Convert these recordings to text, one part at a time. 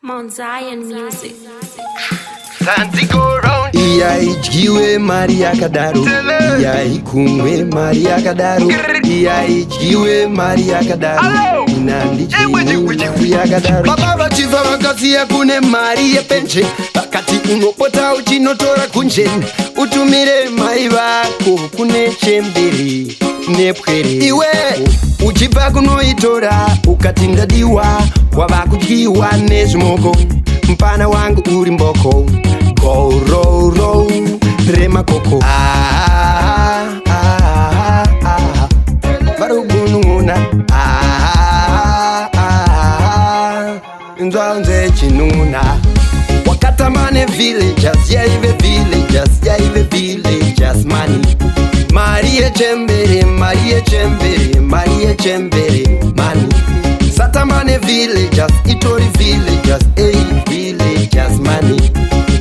Mount Zion Music. Iyaijiwe Maria Kadaro, Iyaikumwe Maria Kadaro, Iyaijiwe Maria Kadaro, Inandijiwe Maria Kadaro. Baba vachiva vakasiya kune mari yepenje, vakati unopota uchinotora kunjeni, utumire mai vako kune chembere nepwere. Iwe uchibva kunoitora ukati ndadiwa, wava kudyiwa nezvimoko, mpana wangu uri mboko. Go row row, rema koko. Barugununa. Nzwanze chinuna. Wakatamane villagers, yaive villagers, yaive villagers money. Marie chembere, Marie chembere, Marie chembere money. Satamane villagers, itori villagers, villagers money.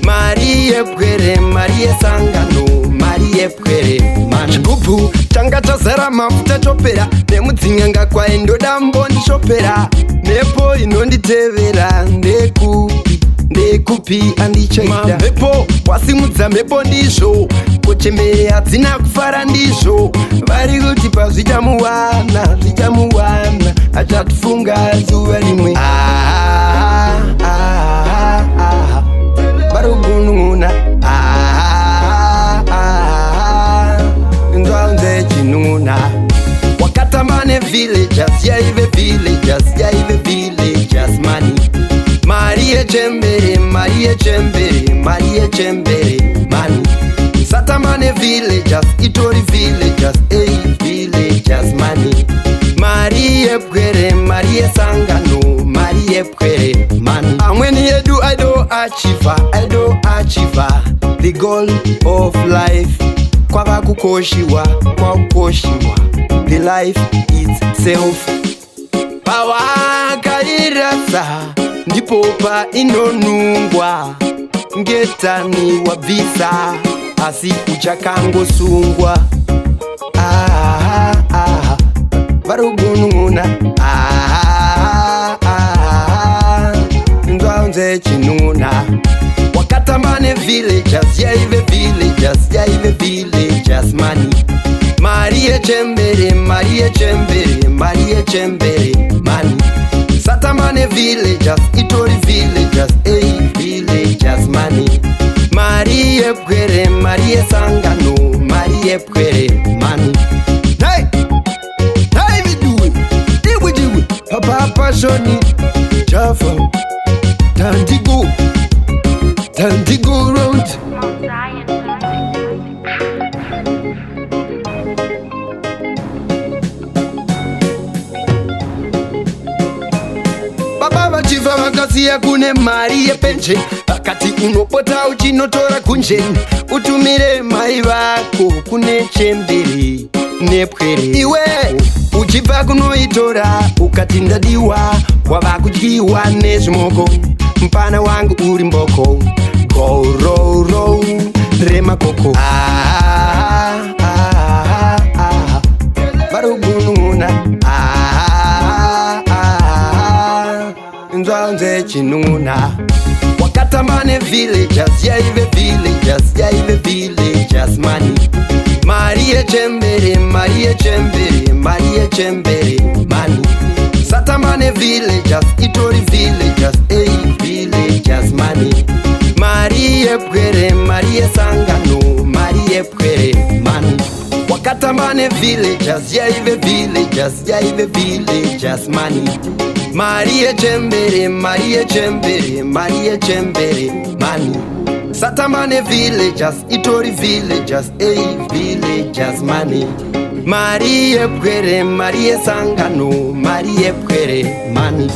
Marie pwere, Marie sangano, Marie pwere man. Chigubu, changa chazara mafuta chopera, nemudzinga kwa endoda mbondi chopera. Nepo inonditevera, ndekupi andichaida. Mambepo, wasimudza mepo ndizvo, kochembere hadzina kufara ndizvo. Vari kuti pazvichamuwana, zvichamuwana, achatifunga zuva rimwe. Barugununa. Nzwanze chinuna. Wakatamane villagers, yaive villagers, yaive villagers money. Marie chembere, Marie chembere, Marie chembere money. Satamane villagers, itori villagers, villagers money. Marie pwere, Marie sangano, Marie pwere money. Amweni yedu I do achieve the goal of life. Kwava kukoshiwa, kwa ukoshiwa, the life itself. Pawakairasa, ndipo pa inonungwa. Ngetani wabvisa, asi uchakangosungwa. Varugununa. Nzwanze chinuna. Wakatamane villagers, yaive villagers, yaive villagers money. Marie chembere, Marie chembere, Marie chembere money. Satamane villagers, itori villagers, villagers money. Marie pwere, Marie sangano, Marie pwere money. Hey! Hey, we do it! We do it! Papa Johnny, Java, Tandigo road. Mount Zion Baba vachiva vakasiya kune mari yepenje, vakati unopota uchinotora kunjeni, utumire mai vako kune chembere nepwere. Iwe uchibva kunoitora ukati ndadiwa, wava kudyiwa nezvimoko, mpana wangu uri mboko. Go row row, rema koko. Barugununa. Nzwanze chinuna. Wakatamane villagers, yaive villagers, yaive villagers money. Marie chembere, Marie chembere, Marie chembere money. Satamane villagers, itori villagers, villagers money. Marie pwere, Marie sangano, Marie pwere money. Wakatamane villagers, yaive villagers, yaive villagers money. Marie chembere, Marie chembere, Marie chembere money. Satamane villagers, itori villagers, villagers money. Marie pwere, Marie sangano, Marie pwere money.